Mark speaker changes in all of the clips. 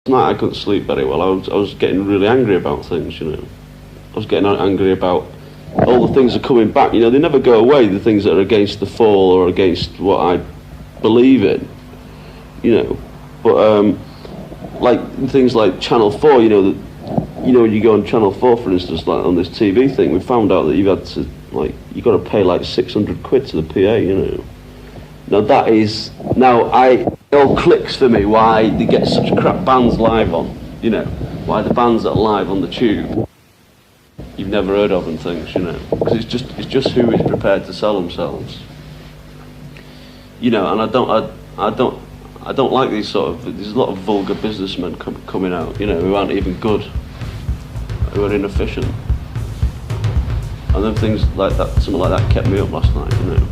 Speaker 1: night I couldn't sleep very well. I was getting really angry about things, you know. I was getting angry about all the things that are coming back. You know, they never go away, the things that are against the fall or against what I believe in, you know. But, like, things like Channel 4, you know, when you go on Channel 4, for instance, like on this TV thing, we found out that you've had to, like, you've got to pay like 600 quid to the PA, you know. Now that is, it all clicks for me why they get such crap bands live on, you know, why the bands that are live on the tube you've never heard of and things, you know, because it's just who is prepared to sell themselves, you know. And I don't like these sort of, there's a lot of vulgar businessmen coming out, you know, who aren't even good, who are inefficient, and then things like that, something like that kept me up last night, you know.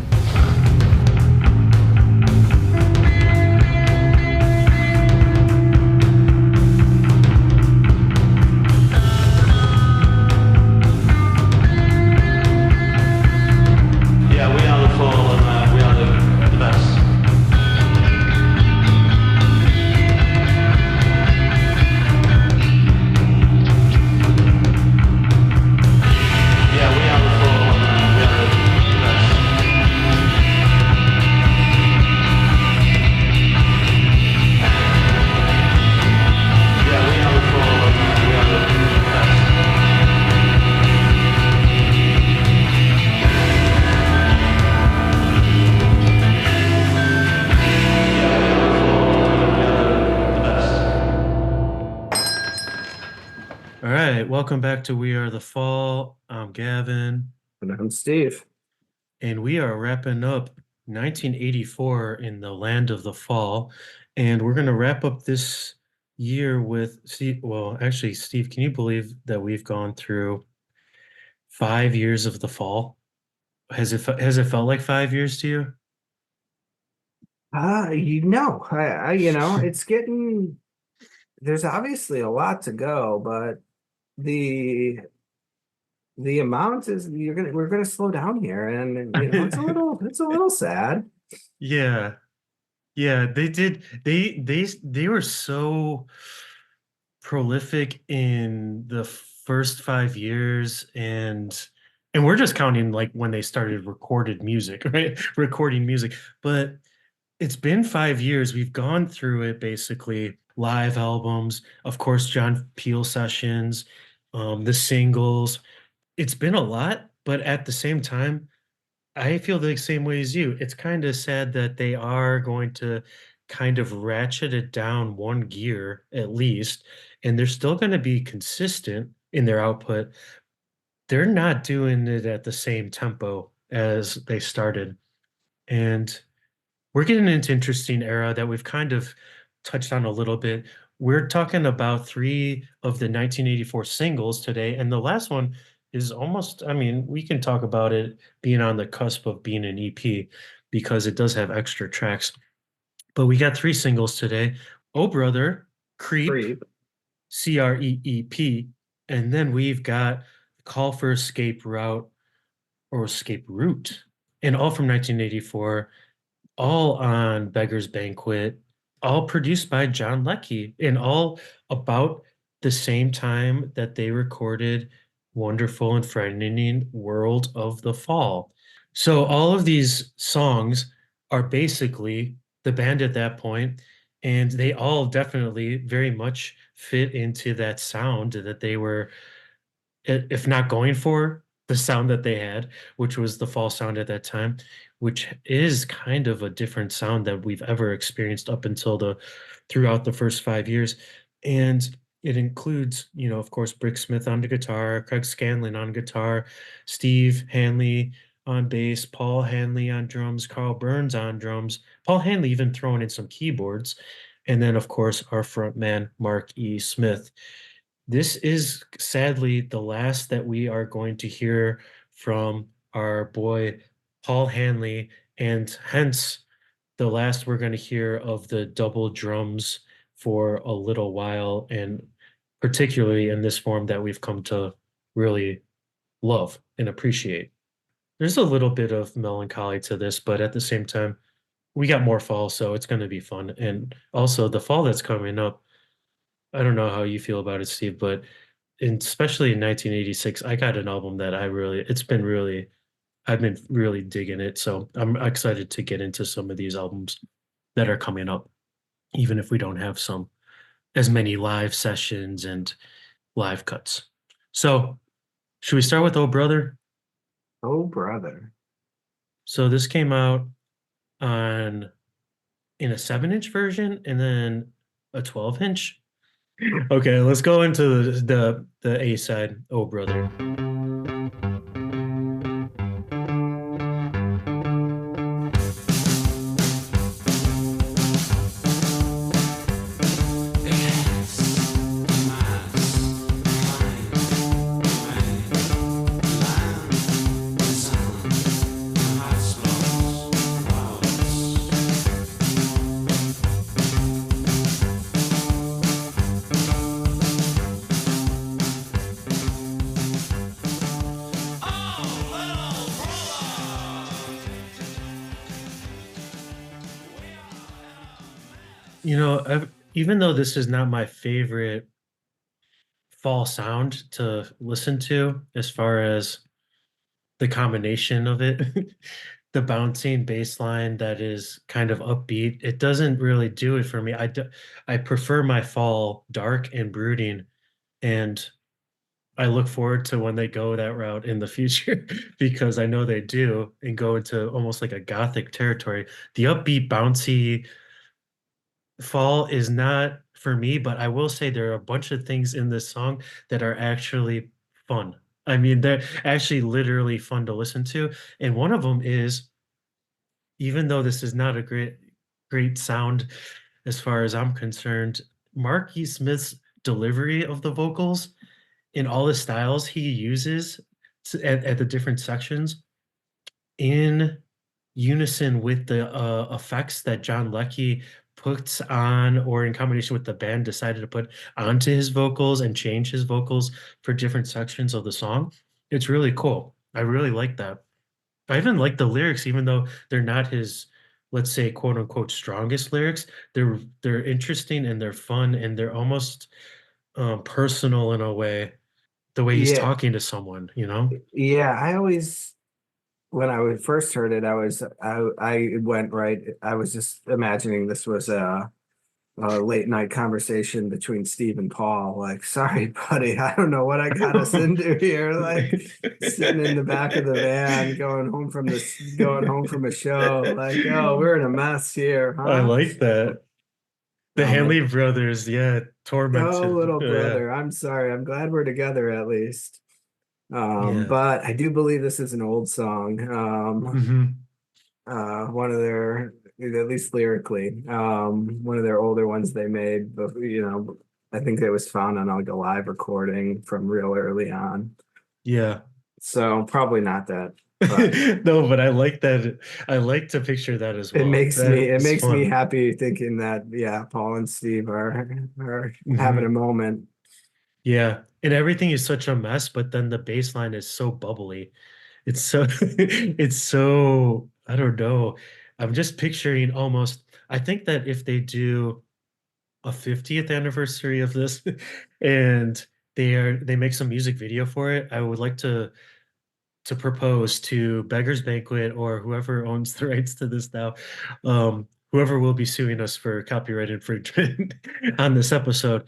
Speaker 2: All right, welcome back to We Are the Fall. I'm Gavin,
Speaker 3: And I'm Steve.
Speaker 2: and we are wrapping up 1984 in the land of the fall. And we're going to wrap up this year with, well, actually, Steve, can you believe that we've gone through 5 years of the fall? Has it felt like 5 years to you?
Speaker 3: It's getting, there's obviously a lot to go, but the amount is we're gonna slow down here, and it's a little sad.
Speaker 2: Yeah. Yeah, they did. They were so prolific in the first 5 years, and we're just counting like when they started recorded music, right? Recording music. But it's been 5 years. We've gone through it basically. Live albums, of course, John Peel sessions, the singles. It's been a lot, but at the same time, I feel the same way as you. It's kind of sad that they are going to kind of ratchet it down one gear at least, and they're still going to be consistent in their output. They're not doing it at the same tempo as they started. And we're getting into interesting era that we've kind of touched on a little bit. We're talking about three of the 1984 singles today, and the last one is almost, I mean, we can talk about it being on the cusp of being an EP because it does have extra tracks. But we got three singles today. Oh Brother, Creep,
Speaker 3: Creep.
Speaker 2: C.R.E.E.P, and then we've got Call for Escape Route or Escape Route, and all from 1984, all on Beggar's Banquet, all produced by John Leckie, and all about the same time that they recorded Wonderful and Frightening World of the Fall. So all of these songs are basically the band at that point, and they all definitely very much fit into that sound that they were, if not going for, the sound that they had, which was the fall sound at that time, which is kind of a different sound that we've ever experienced up until throughout the first 5 years. And it includes, of course, Brick Smith on the guitar, Craig Scanlon on guitar, Steve Hanley on bass, Paul Hanley on drums, Carl Burns on drums, Paul Hanley even throwing in some keyboards, and then, of course, our front man, Mark E. Smith. This is sadly the last that we are going to hear from our boy Paul Hanley, and hence the last we're going to hear of the double drums for a little while, and particularly in this form that we've come to really love and appreciate. There's a little bit of melancholy to this, but at the same time, we got more fall, so it's going to be fun. And also, the fall that's coming up, I don't know how you feel about it, Steve, but especially in 1986, I got an album that I've been really digging it. So I'm excited to get into some of these albums that are coming up, even if we don't have as many live sessions and live cuts. So should we start with Oh Brother?
Speaker 3: Oh, brother.
Speaker 2: So this came out on in a 7-inch version and then a 12-inch. Okay, let's go into the A side, Oh Brother. Even though this is not my favorite fall sound to listen to, as far as the combination of it, the bouncing bass line that is kind of upbeat, it doesn't really do it for me. I prefer my fall dark and brooding, and I look forward to when they go that route in the future because I know they do and go into almost like a gothic territory. The upbeat, bouncy fall is not for me, but I will say there are a bunch of things in this song that are actually fun. I mean, they're actually literally fun to listen to. And one of them is, even though this is not a great sound as far as I'm concerned, Marky Smith's delivery of the vocals in all the styles he uses at the different sections in unison with the effects that John Leckie puts on, or in combination with the band decided to put onto his vocals and change his vocals for different sections of the song. It's really cool. I really like that. I even like the lyrics, even though they're not his, let's say, quote unquote, strongest lyrics. They're interesting and they're fun and they're almost personal in a way, the way he's
Speaker 3: Yeah,
Speaker 2: talking to someone, you know?
Speaker 3: yeah. I always, when I would first heard it, I went right. I was just imagining this was a late night conversation between Steve and Paul. Like, sorry, buddy, I don't know what I got us into here. Like, sitting in the back of the van, going home from a show. Like, oh, we're in a mess here,
Speaker 2: I
Speaker 3: huh?
Speaker 2: like that. The
Speaker 3: Oh my,
Speaker 2: Hanley brothers, yeah,
Speaker 3: oh,
Speaker 2: tormented.
Speaker 3: little
Speaker 2: Yeah,
Speaker 3: brother. I'm sorry. I'm glad we're together at least.
Speaker 2: yeah.
Speaker 3: But I do believe this is an old song.
Speaker 2: Hmm.
Speaker 3: One of their, at least lyrically, one of their older ones they made, but I think it was found on like a live recording from real early on.
Speaker 2: Yeah.
Speaker 3: So probably not that, but
Speaker 2: No, but I like that. I like to picture that as well. That
Speaker 3: it
Speaker 2: is
Speaker 3: makes me
Speaker 2: fun.
Speaker 3: happy thinking that yeah, Paul and Steve are having a
Speaker 2: Hmm.
Speaker 3: moment.
Speaker 2: Yeah. And everything is such a mess, but then the bass line is so bubbly. It's so it's so, I don't know. I'm just picturing almost, I think that if they do a 50th anniversary of this and they make some music video for it, I would like to propose to Beggar's Banquet or whoever owns the rights to this now, whoever will be suing us for copyright infringement on this episode.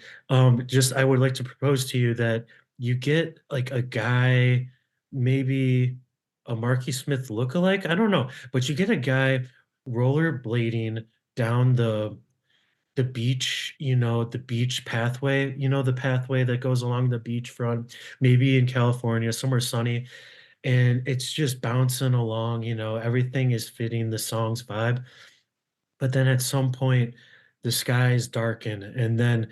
Speaker 2: Just I would like to propose to you that you get like a guy, maybe a Marky Smith lookalike. I don't know, but you get a guy rollerblading down the beach, the beach pathway, the pathway that goes along the beachfront, maybe in California, somewhere sunny, and it's just bouncing along, everything is fitting the song's vibe. But then at some point, the skies darken, and then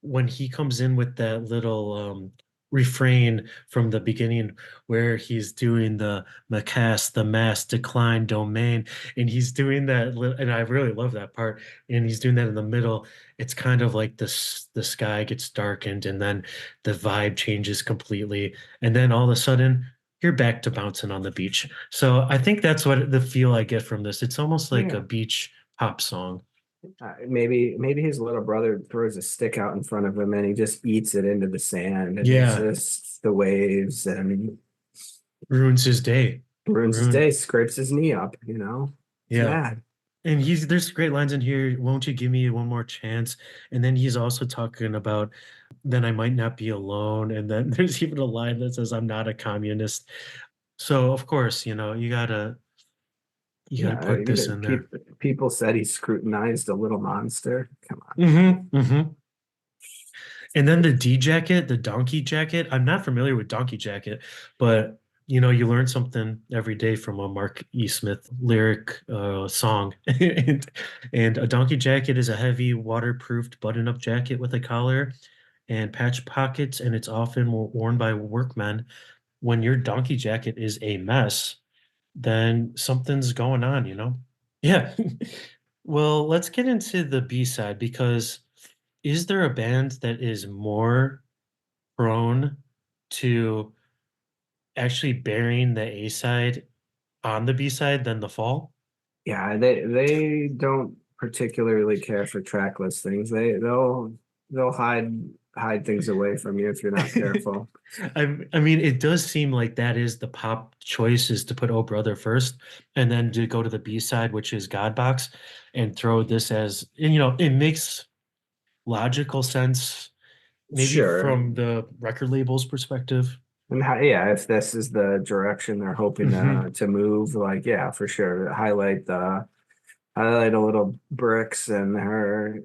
Speaker 2: when he comes in with that little refrain from the beginning, where he's doing the Macast, the mass decline domain, and he's doing that, and I really love that part. And he's doing that in the middle. It's kind of like this: the sky gets darkened, and then the vibe changes completely, and then all of a sudden. You're back to bouncing on the beach. So I think that's what the feel I get from this. It's almost like a
Speaker 3: Yeah.
Speaker 2: beach pop song.
Speaker 3: Maybe his little brother throws a stick out in front of him and he just eats it into the sand, and it's
Speaker 2: Yeah,
Speaker 3: just the waves and
Speaker 2: ruins his day.
Speaker 3: ruins his
Speaker 2: Ruin.
Speaker 3: day, scrapes his knee up, you know. It's
Speaker 2: Yeah.
Speaker 3: mad.
Speaker 2: And there's great lines in here. Won't you give me one more chance? And then he's also talking about then I might not be alone. And then there's even a line that says I'm not a communist. So of course, you gotta
Speaker 3: Yeah,
Speaker 2: put this in there.
Speaker 3: people said he scrutinized a little monster. Come on.
Speaker 2: And then the D jacket, the donkey jacket. I'm not familiar with donkey jacket, but you learn something every day from a Mark E. Smith lyric song. And a donkey jacket is a heavy, waterproofed button-up jacket with a collar and patch pockets, and it's often worn by workmen. When your donkey jacket is a mess, then something's going on. Yeah. Well, let's get into the B side because is there a band that is more prone to actually burying the A side on the B side than the fall?
Speaker 3: Yeah, they don't particularly care for track listings. They'll hide things away from you if you're not careful.
Speaker 2: I mean, it does seem like that is the pop choice is to put Oh Brother first and then to go to the B side, which is God Box, and throw this as, and it makes logical sense, maybe
Speaker 3: Sure.
Speaker 2: from the record label's perspective.
Speaker 3: And yeah, if this is the direction they're hoping
Speaker 2: Hmm.
Speaker 3: to move, like yeah, for sure. Highlight a little bricks and her,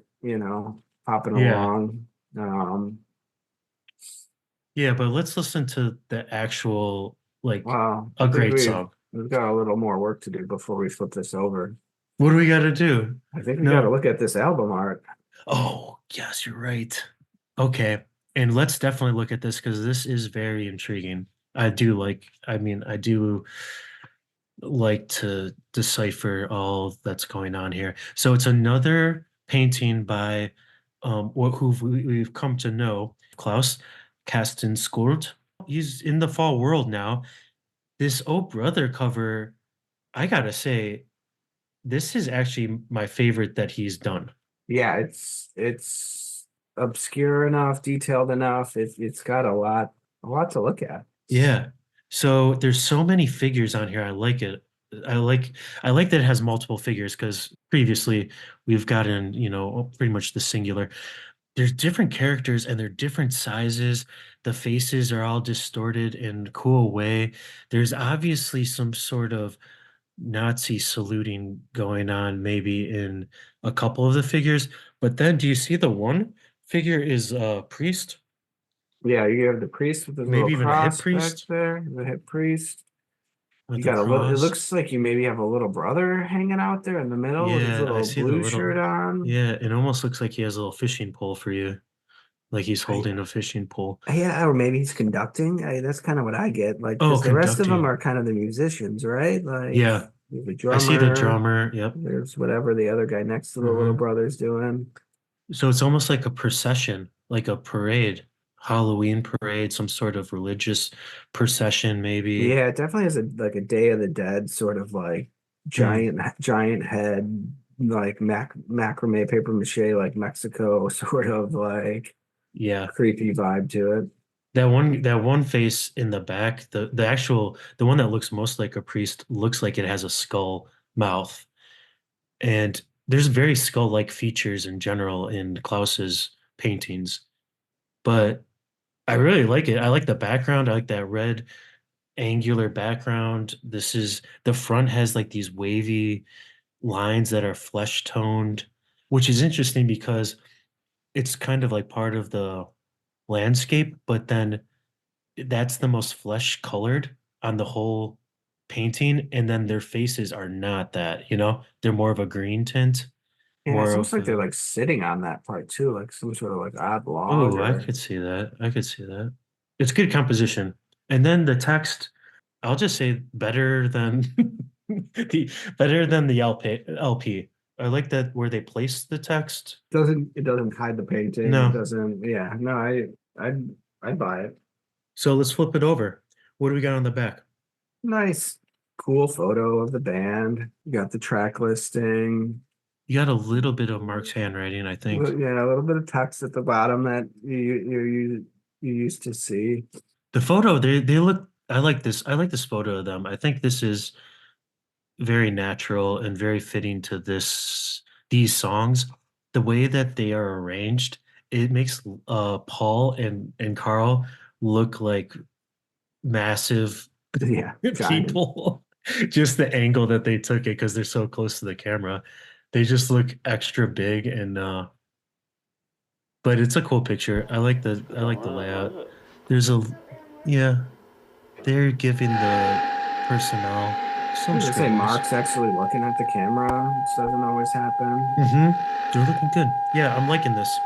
Speaker 3: popping
Speaker 2: Yeah.
Speaker 3: along. Um,
Speaker 2: Yeah, but let's listen to the actual, like,
Speaker 3: well,
Speaker 2: a
Speaker 3: I think
Speaker 2: great song.
Speaker 3: we've got a little more work to do before we flip this over.
Speaker 2: What do we got to do?
Speaker 3: I think we got to
Speaker 2: No.
Speaker 3: look at this album art.
Speaker 2: Oh, yes, you're right. Okay. And let's definitely look at this because this is very intriguing. I do like to decipher all that's going on here. So it's another painting by who we've come to know, Klaus Kastenskurt. He's in the fall world now. This Oh Brother cover, I gotta say, this is actually my favorite that he's done.
Speaker 3: Yeah, it's obscure enough, detailed enough. It's got a lot to look at.
Speaker 2: Yeah. So there's so many figures on here. I like it. I like I like that it has multiple figures because previously we've gotten, pretty much the singular. There's different characters and they're different sizes. The faces are all distorted in a cool way. There's obviously some sort of Nazi saluting going on maybe in a couple of the figures. But then do you see the one figure is a priest,
Speaker 3: Yeah, you have the priest with his little
Speaker 2: maybe even a hip
Speaker 3: cross back
Speaker 2: priest
Speaker 3: there, the hip priest. You
Speaker 2: with a
Speaker 3: got a little, it
Speaker 2: cross.
Speaker 3: looks like you maybe have a little brother hanging out there in the middle with his
Speaker 2: Yeah, I
Speaker 3: little
Speaker 2: see the
Speaker 3: blue shirt
Speaker 2: little.
Speaker 3: on.
Speaker 2: Yeah, it almost looks like he has a little fishing pole for you, like he's
Speaker 3: I,
Speaker 2: holding a fishing pole.
Speaker 3: yeah, or maybe he's conducting. That's kind of what I get. Like,
Speaker 2: Oh,
Speaker 3: because the rest of them
Speaker 2: conducting.
Speaker 3: are kind of the musicians, right? Like,
Speaker 2: Yeah,
Speaker 3: the
Speaker 2: I see the
Speaker 3: drummer,
Speaker 2: drummer. Yep.
Speaker 3: there's whatever the other guy next to the little
Speaker 2: Hmm.
Speaker 3: brother's doing.
Speaker 2: So it's almost like a procession, like a parade, Halloween parade, some sort of religious procession, maybe.
Speaker 3: Yeah, it definitely has a Day of the Dead sort of like
Speaker 2: Hmm.
Speaker 3: giant head, like macrame paper mache, like Mexico, sort of like
Speaker 2: Yeah.
Speaker 3: creepy vibe to it.
Speaker 2: That one face in the back, the one that looks most like a priest looks like it has a skull mouth. And there's very skull-like features in general in Klaus's paintings, but I really like it. I like the background. I like that red angular background. The front has like these wavy lines that are flesh toned, which is interesting because it's kind of like part of the landscape, but then that's the most flesh colored on the whole painting, and then their faces are not that. They're more of a green tint,
Speaker 3: Yeah, it's
Speaker 2: more
Speaker 3: almost
Speaker 2: of
Speaker 3: like they're
Speaker 2: a.
Speaker 3: like sitting on that part too, like some sort of like odd log
Speaker 2: Oh, I
Speaker 3: or
Speaker 2: could see that. I could see that. It's good composition. And then the text, I'll just say better than the LP. I like that where they place the text.
Speaker 3: it doesn't hide the painting. It
Speaker 2: No.
Speaker 3: doesn't, yeah, no, I'd I'd buy it.
Speaker 2: So let's flip it over. What do we got on the back?
Speaker 3: Nice, cool photo of the band. You got the track listing.
Speaker 2: You got a little bit of Mark's handwriting, I think.
Speaker 3: Yeah, a little bit of text at the bottom that you used to see.
Speaker 2: The photo, they look. I like this. I like this photo of them. I think this is very natural and very fitting to these songs. The way that they are arranged, it makes Paul and Carl look like massive
Speaker 3: Yeah, giant.
Speaker 2: people. Just the angle that they took it because they're so close to the camera. They just look extra big and but it's a cool picture. I like the layout. There's a yeah, they're giving the personnel some
Speaker 3: They say
Speaker 2: stickers.
Speaker 3: Mark's actually looking at the camera, which doesn't always happen.
Speaker 2: They're looking good. Yeah, I'm liking this.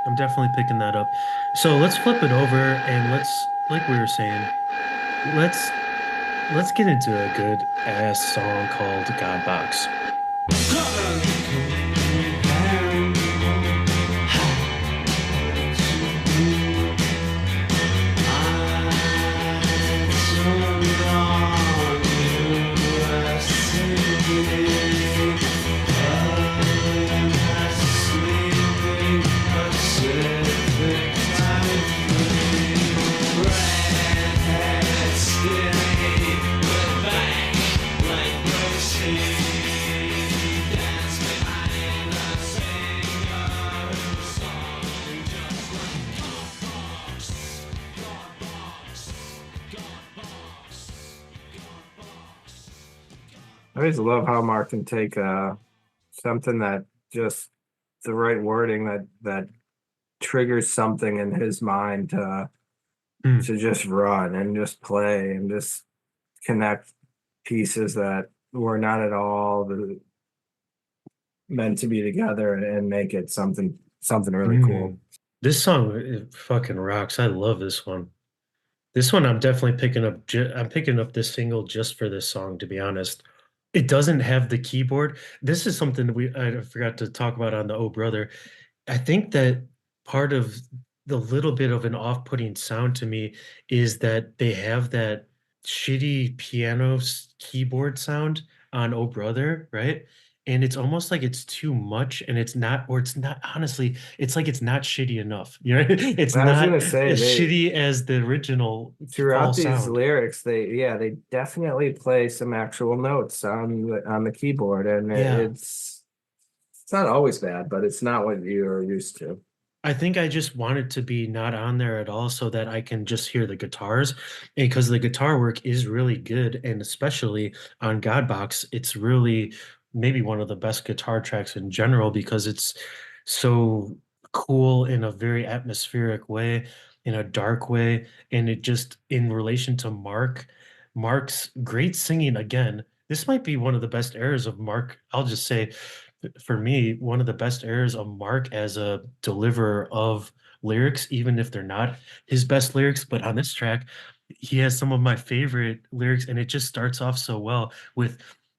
Speaker 2: I'm definitely picking that up. So let's flip it over and let's, like we were saying, let's let's get into a good ass song called God Box.
Speaker 3: I always love how Mark can take something that just the right wording that triggers something in his mind
Speaker 2: Hmm.
Speaker 3: to just run and just play and just connect pieces that were not at all meant to be together and make it something really cool.
Speaker 2: This song it fucking rocks. I love this one. This one I'm definitely picking up. I'm picking up this single just for this song, to be honest. It doesn't have the keyboard. This is something that I forgot to talk about on the Oh Brother. I think that part of the little bit of an off-putting sound to me is that they have that shitty piano keyboard sound on Oh Brother, right? And it's almost like it's too much and it's not, or it's not, honestly, it's like it's not shitty enough. You know, it's
Speaker 3: I was
Speaker 2: not
Speaker 3: gonna say
Speaker 2: as
Speaker 3: they
Speaker 2: shitty as the original fall
Speaker 3: throughout these
Speaker 2: sound.
Speaker 3: lyrics, they definitely play some actual notes on the keyboard, and
Speaker 2: Yeah.
Speaker 3: it's not always bad, but it's not what you're used to.
Speaker 2: I think I just want it to be not on there at all so that I can just hear the guitars. And because the guitar work is really good, and especially on Godbox, it's really maybe one of the best guitar tracks in general because it's so cool in a very atmospheric way, in a dark way. And it just, in relation to Mark's great singing again. This might be one of the best eras of Mark. I'll just say for me, one of the best eras of Mark as a deliverer of lyrics, even if they're not his best lyrics. But on this track, he has some of my favorite lyrics, and it just starts off so well with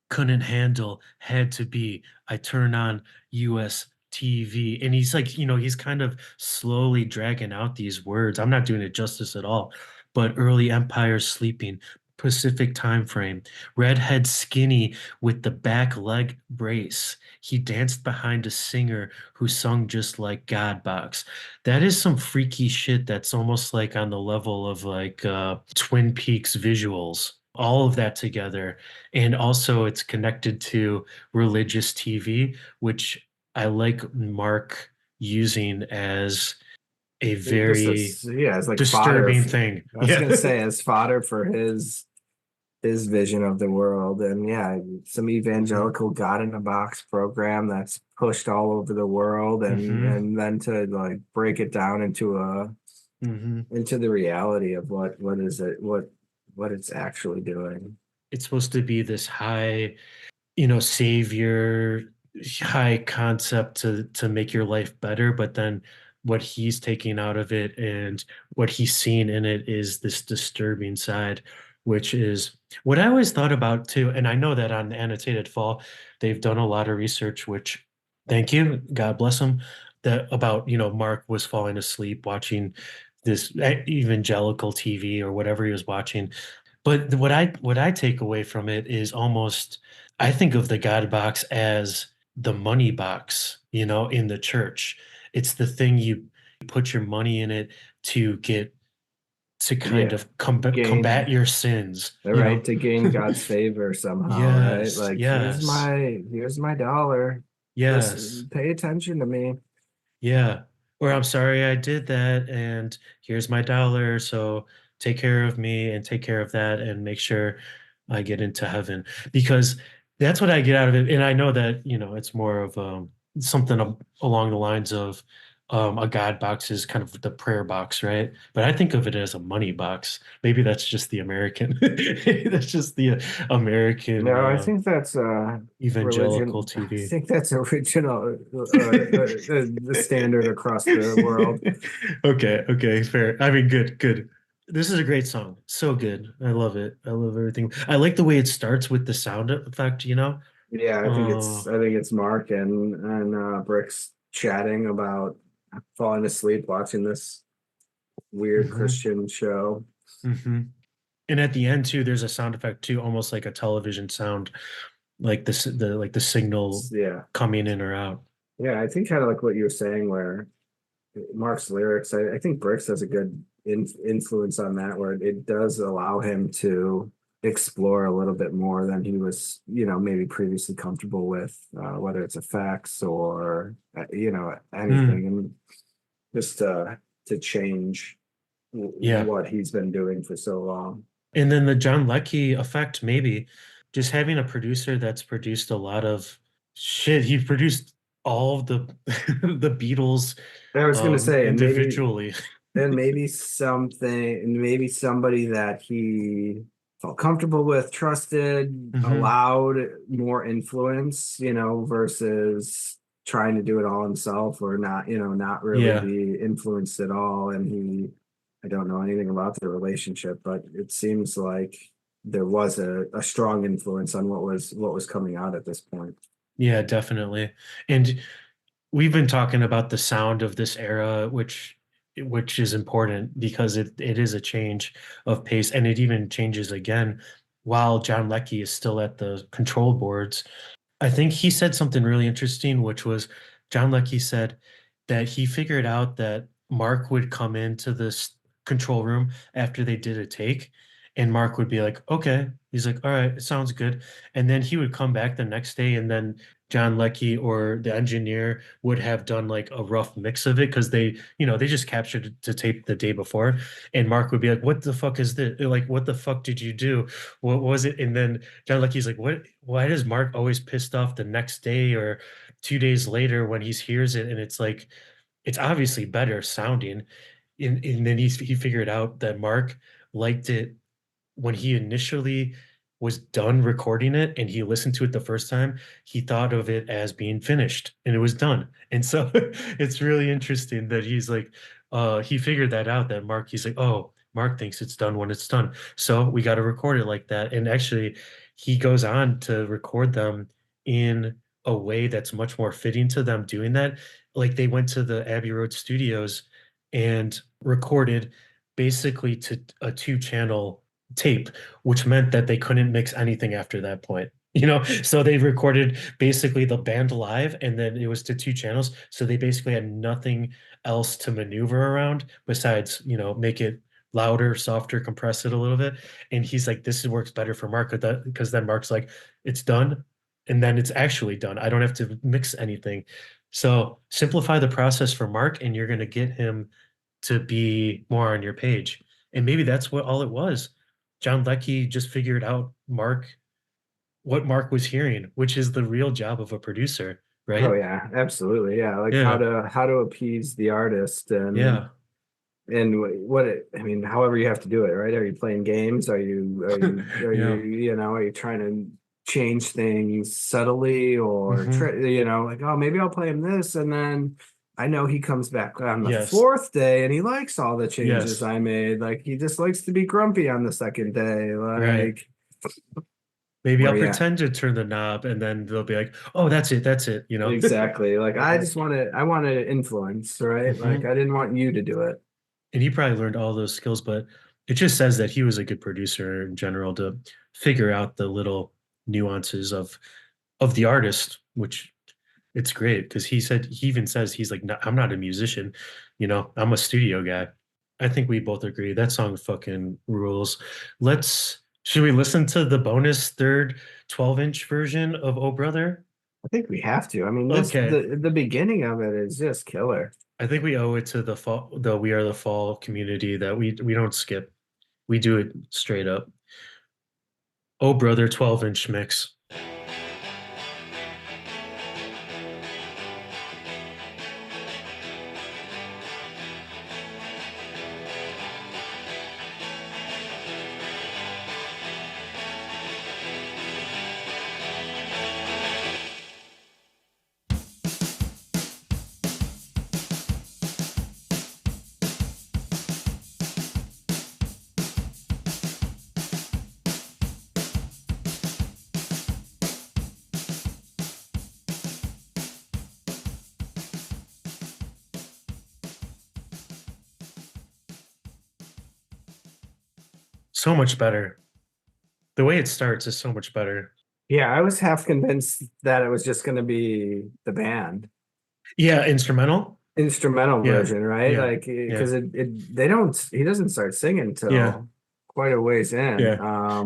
Speaker 2: couldn't handle, had to be, I turn on US TV. And he's like, he's kind of slowly dragging out these words. I'm not doing it justice at all. But early empire sleeping, Pacific time frame, redhead skinny with the back leg brace. He danced behind a singer who sung just like God Box. That is some freaky shit that's almost like on the level of like Twin Peaks visuals. All of that together. And also it's connected to religious TV, which I like Mark using as a
Speaker 3: Just
Speaker 2: very
Speaker 3: as yeah, it's like fodder.
Speaker 2: disturbing thing.
Speaker 3: I was
Speaker 2: Yeah.
Speaker 3: gonna say as fodder for his vision of the world, and yeah, some
Speaker 2: hmm
Speaker 3: evangelical God in a box program that's pushed all over the world,
Speaker 2: hmm
Speaker 3: and then to like break it down
Speaker 2: hmm
Speaker 3: into the reality of what is it what it's actually doing.
Speaker 2: It's supposed to be this high savior, high concept to make your life better, but then what he's taking out of it and what he's seeing in it is this disturbing side, which is what I always thought about too. And I know that on Annotated Fall, they've done a lot of research, which thank you, God bless them, that about, Mark was falling asleep watching this evangelical TV or whatever he was watching. But what I take away from it is almost I think of the God box as the money box, in the church. It's the thing you put your money in it to get to kind
Speaker 3: Yeah.
Speaker 2: of combat
Speaker 3: Gain
Speaker 2: your sins,
Speaker 3: the right to gain God's favor somehow, right?
Speaker 2: Yes,
Speaker 3: Like
Speaker 2: yes,
Speaker 3: here's my dollar.
Speaker 2: yes,
Speaker 3: Listen, pay attention to me.
Speaker 2: yeah. Or I'm sorry I did that, and here's my dollar, so take care of me and take care of that and make sure I get into heaven. Because that's what I get out of it. And I know that, it's more of something along the lines of a God box is kind of the prayer box, right? But I think of it as a money box. Maybe that's just the American. That's just the American
Speaker 3: No, I think that's
Speaker 2: evangelical
Speaker 3: religion. I
Speaker 2: TV.
Speaker 3: think that's original, the standard across the world.
Speaker 2: Okay, okay, fair. I mean, good, good. This is a great song. So good. I love it. I love everything. I like the way it starts with the sound effect.
Speaker 3: Yeah,
Speaker 2: Uh,
Speaker 3: I think it's Mark and Bricks chatting about falling asleep watching this weird
Speaker 2: mhm,
Speaker 3: Christian show.
Speaker 2: mhm. And at the end too, there's a sound effect too, almost like a television sound, like the signal
Speaker 3: Yeah.
Speaker 2: coming in or out.
Speaker 3: Yeah, I think kind of like what you were saying, where Mark's lyrics, I think Bricks has a good influence on that, where it does allow him to explore a little bit more than he was, maybe previously comfortable with, whether it's effects or, anything,
Speaker 2: Mm,
Speaker 3: and just to change
Speaker 2: yeah.
Speaker 3: what he's been doing for so long.
Speaker 2: And then the John Leckie effect, maybe just having a producer that's produced a lot of shit. He produced all of the the Beatles
Speaker 3: I was gonna say,
Speaker 2: individually.
Speaker 3: and maybe something, maybe somebody that he felt comfortable with, trusted,
Speaker 2: Hmm.
Speaker 3: allowed more influence, versus trying to do it all himself or not, not really
Speaker 2: Yeah.
Speaker 3: be influenced at all. And I don't know anything about the relationship, but it seems like there was a strong influence on what was coming out at this point.
Speaker 2: Yeah, definitely. And we've been talking about the sound of this era, which is important because it is a change of pace, and it even changes again while John Leckie is still at the control boards. I think he said something really interesting, which was John Leckie said that he figured out that Mark would come into this control room after they did a take, and Mark would be like, okay. He's like, all right, it sounds good. And then he would come back the next day, and then John Leckie or the engineer would have done like a rough mix of it because they just captured it to tape the day before. And Mark would be like, what the fuck is this? Like, what the fuck did you do? What was it? And then John Leckie's like, what? Why does Mark always pissed off the next day or 2 days later when he hears it? And it's like, it's obviously better sounding. And then he figured out that Mark liked it when he initially was done recording it and he listened to it the first time, he thought of it as being finished and it was done. And so it's really interesting that he's like, he figured that out that he's like, oh, Mark thinks it's done when it's done. So we got to record it like that. And actually, he goes on to record them in a way that's much more fitting to them doing that. Like they went to the Abbey Road studios and recorded basically to a two-channel tape, which meant that they couldn't mix anything after that point. So they recorded basically the band live and then it was to two channels. So they basically had nothing else to maneuver around besides, make it louder, softer, compress it a little bit. And he's like, this works better for Mark because then Mark's like, it's done. And then it's actually done. I don't have to mix anything. So simplify the process for Mark and you're going to get him to be more on your page. And maybe that's what all it was. John Leckie just figured out what Mark was hearing, which is the real job of a producer,
Speaker 3: Oh
Speaker 2: right?
Speaker 3: yeah, absolutely. Yeah, like how
Speaker 2: Yeah,
Speaker 3: to appease the artist
Speaker 2: yeah.
Speaker 3: and I mean, however you have to do it, right? Are you playing games?
Speaker 2: Yeah.
Speaker 3: Are you trying to change things subtly or
Speaker 2: Hmm.
Speaker 3: like, oh, maybe I'll play him this, and then I know he comes back on the
Speaker 2: Yes.
Speaker 3: fourth day and he likes all the changes
Speaker 2: Yes.
Speaker 3: I made. Like he just likes to be grumpy on the second day,
Speaker 2: Right.
Speaker 3: like
Speaker 2: Maybe
Speaker 3: where
Speaker 2: I'll
Speaker 3: yeah.
Speaker 2: pretend to turn the knob and then they'll be like, oh, that's it. That's it.
Speaker 3: Exactly. Like I want to influence, right? Like
Speaker 2: Hmm.
Speaker 3: I didn't want you to do it.
Speaker 2: And he probably learned all those skills, but it just says that he was a good producer in general to figure out the little nuances of the artist, which It's great because he even says he's like, "No, I'm not a musician, I'm a studio guy." I think we both agree that song fucking rules. Should we listen to the bonus third 12-inch version of Oh Brother?
Speaker 3: I think we have to. I mean,
Speaker 2: Okay.
Speaker 3: the beginning of it is just killer.
Speaker 2: I think we owe it to the We Are the Fall community that we don't skip. We do it straight up. Oh Brother 12-inch mix. So much better. The way it starts is so much better.
Speaker 3: Yeah, I was half convinced that it was just going to be the band
Speaker 2: Yeah, instrumental.
Speaker 3: instrumental
Speaker 2: Yeah,
Speaker 3: version, right?
Speaker 2: yeah,
Speaker 3: Like,
Speaker 2: yeah,
Speaker 3: because he doesn't start singing
Speaker 2: yeah,
Speaker 3: till quite a ways in.
Speaker 2: yeah.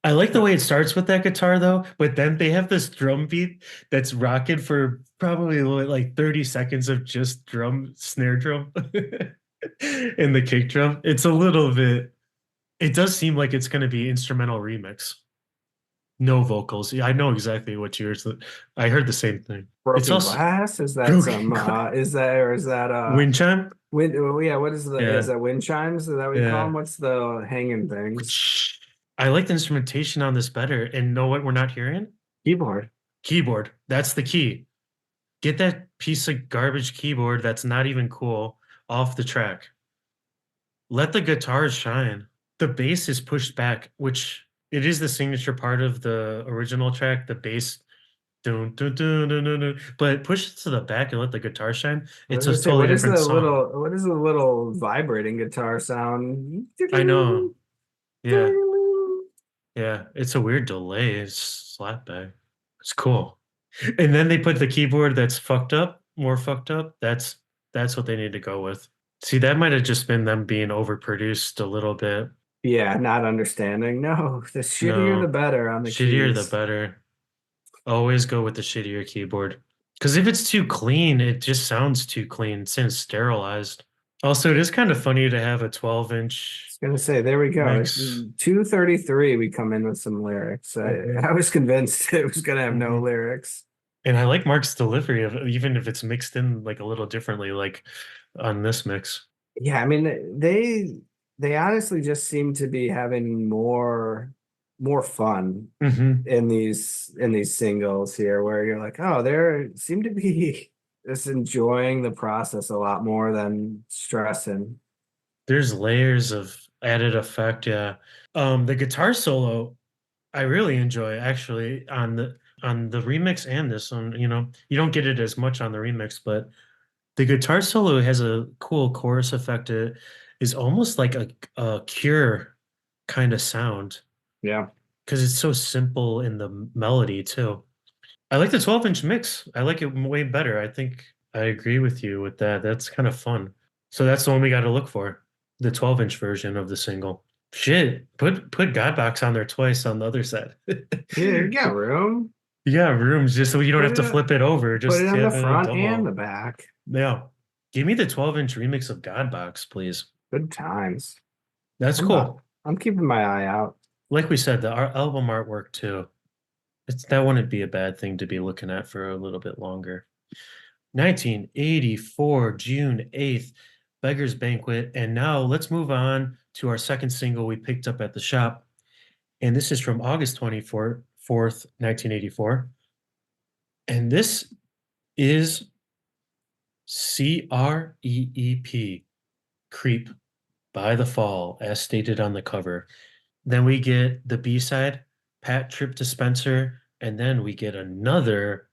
Speaker 2: I like the
Speaker 3: But
Speaker 2: way it starts with that guitar though, but then they have this drum beat that's rocking for probably like 30 seconds of just snare drum and the kick drum. It's a little bit, it does seem like it's going to be instrumental remix. No vocals. Yeah, I know exactly what I heard the same thing. It's
Speaker 3: Broken
Speaker 2: also
Speaker 3: Glass, is that
Speaker 2: broken
Speaker 3: some
Speaker 2: glass.
Speaker 3: is that
Speaker 2: Wind chime.
Speaker 3: wind oh, yeah, what is
Speaker 2: Yeah,
Speaker 3: that wind chimes? Is that what you call them?
Speaker 2: yeah.
Speaker 3: What's the hanging things?
Speaker 2: I like the instrumentation on this better. And know what we're not hearing?
Speaker 3: Keyboard.
Speaker 2: Keyboard. That's the key. Get that piece of garbage keyboard that's not even cool off the track. Let the guitars shine. The bass is pushed back, which it is the signature part of the original track, the bass. Dun, dun, dun, dun, dun, dun. But push it to the back and let the guitar shine.
Speaker 3: I was
Speaker 2: It's a
Speaker 3: gonna say,
Speaker 2: totally different song.
Speaker 3: what is the little vibrating guitar sound?
Speaker 2: I know. Yeah. Yeah. It's a weird delay. It's slapback. It's cool. And then they put the keyboard that's fucked up, more fucked up. That's what they need to go with. See, that might have just been them being overproduced a little bit.
Speaker 3: Yeah, not understanding. No, the shittier the
Speaker 2: No,
Speaker 3: better on the
Speaker 2: shittier the
Speaker 3: keys.
Speaker 2: better. Always go with the shittier keyboard. Because if it's too clean, it just sounds too clean. It sounds sterilized. Also, it is kind of funny to have a 12-inch
Speaker 3: I was gonna say, there we go.
Speaker 2: mix.
Speaker 3: 233, we come in with some lyrics. I was convinced it was gonna have no
Speaker 2: Mhm.
Speaker 3: lyrics.
Speaker 2: And I like Mark's delivery of it, even if it's mixed in like a little differently, like on this mix.
Speaker 3: Yeah, I mean they honestly just seem to be having more fun
Speaker 2: Hmm.
Speaker 3: in these singles here, where you're like, oh, they seem to be just enjoying the process a lot more than stressing.
Speaker 2: There's layers of added effect, yeah. The guitar solo, I really enjoy actually on the remix and this one, you don't get it as much on the remix, but the guitar solo has a cool chorus effect. It is almost like a Cure kind of sound
Speaker 3: Yeah.
Speaker 2: because it's so simple in the melody too. I like the 12-inch mix. I like it way better. I think I agree with you with that. That's kind of fun. So that's the one we got to look for, the 12-inch version of the single. Shit, put Godbox on there twice on the other side.
Speaker 3: Yeah, you got room.
Speaker 2: Yeah, rooms just so you don't
Speaker 3: Put
Speaker 2: have
Speaker 3: it
Speaker 2: to flip it over.
Speaker 3: put it
Speaker 2: Just
Speaker 3: on the
Speaker 2: have a
Speaker 3: front and the
Speaker 2: double.
Speaker 3: back.
Speaker 2: Yeah. Give me the 12-inch remix of Godbox, please.
Speaker 3: Good times.
Speaker 2: That's
Speaker 3: I'm not,
Speaker 2: cool.
Speaker 3: I'm keeping my eye out.
Speaker 2: Like we said, our album artwork too. That wouldn't be a bad thing to be looking at for a little bit longer. 1984, June 8th, Beggar's Banquet. And now let's move on to our second single we picked up at the shop. And this is from August 24th, 1984. And this is C.R.E.E.P. Creep by the Fall, as stated on the cover. Then we get the B-side, Pat Trip to Spencer, and then we get another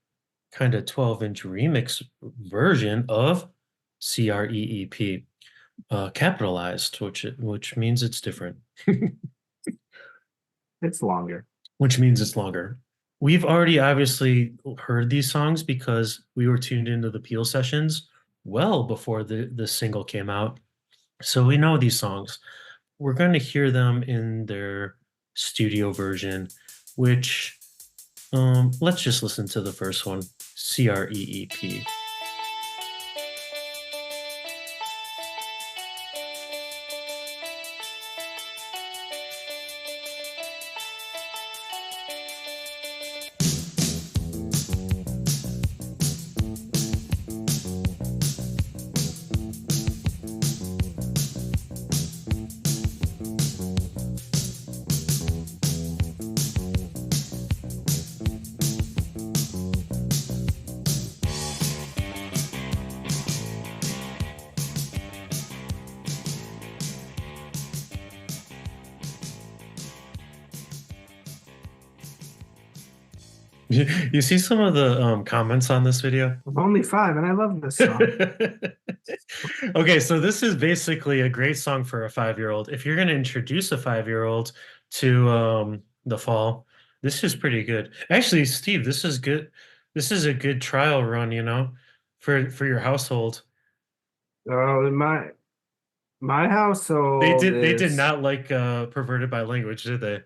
Speaker 2: kind of 12-inch remix version of C.R.E.E.P. Capitalized, which means it's different,
Speaker 3: It's longer.
Speaker 2: which means it's longer. we've already obviously heard these songs because we were tuned into the Peel sessions well before the single came out. So we know these songs. We're going to hear them in their studio version, which let's just listen to the first one, C.R.E.E.P. You see some of the comments on this video?
Speaker 3: I'm only 5 and I love this song.
Speaker 2: Okay, so this is basically a great song for a 5-year-old. If you're going to introduce a 5-year-old to the fall, this is pretty good. Actually, Steve, this is good. This is a good trial run, for your household.
Speaker 3: Oh, my
Speaker 2: They
Speaker 3: household
Speaker 2: did
Speaker 3: is
Speaker 2: not like Perverted by Language, did they?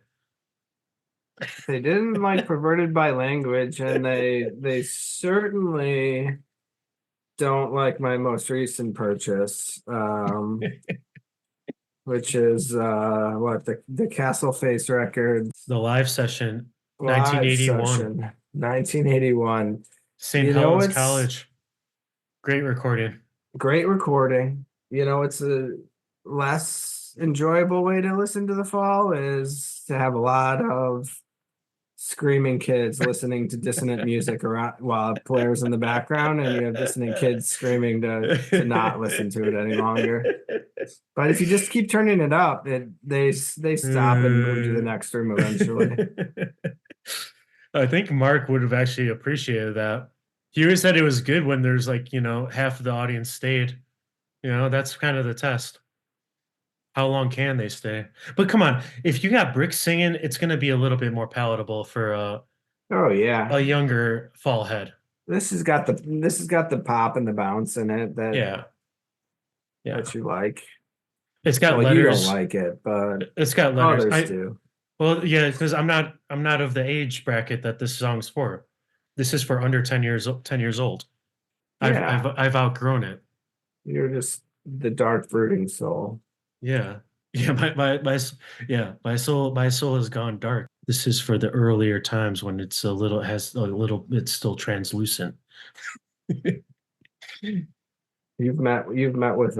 Speaker 3: they didn't like Perverted by Language, and they certainly don't like my most recent purchase, which is what the Castle Face Records
Speaker 2: The live session,
Speaker 3: live
Speaker 2: 1981,
Speaker 3: session, 1981.
Speaker 2: St.
Speaker 3: You know,
Speaker 2: Helens
Speaker 3: it's
Speaker 2: College. Great recording.
Speaker 3: great recording. You know, it's a less enjoyable way to listen to the fall is to have a lot of screaming kids listening to dissonant music around while players in the background, and you have dissonant kids screaming to not listen to it any longer. But if you just keep turning it up, they stop and move to the next room eventually.
Speaker 2: I think Mark would have actually appreciated that. He always said it was good when there's like, half of the audience stayed. That's kind of the test. How long can they stay? But come on, if you got Brick singing, it's going to be a little bit more palatable for
Speaker 3: Oh yeah,
Speaker 2: a younger fall head.
Speaker 3: this has got the pop and the bounce in it
Speaker 2: Yeah. Yeah.
Speaker 3: that you like.
Speaker 2: It's got
Speaker 3: Well, you don't
Speaker 2: letters.
Speaker 3: like it, but
Speaker 2: It's got letters.
Speaker 3: others do.
Speaker 2: Well, yeah, because I'm not of the age bracket that this song's for. This is for under 10 years old.
Speaker 3: Yeah,
Speaker 2: I've outgrown it.
Speaker 3: you're just the dark brooding soul.
Speaker 2: Yeah. Yeah, my soul has gone dark. This is for the earlier times when it's still translucent.
Speaker 3: You've met with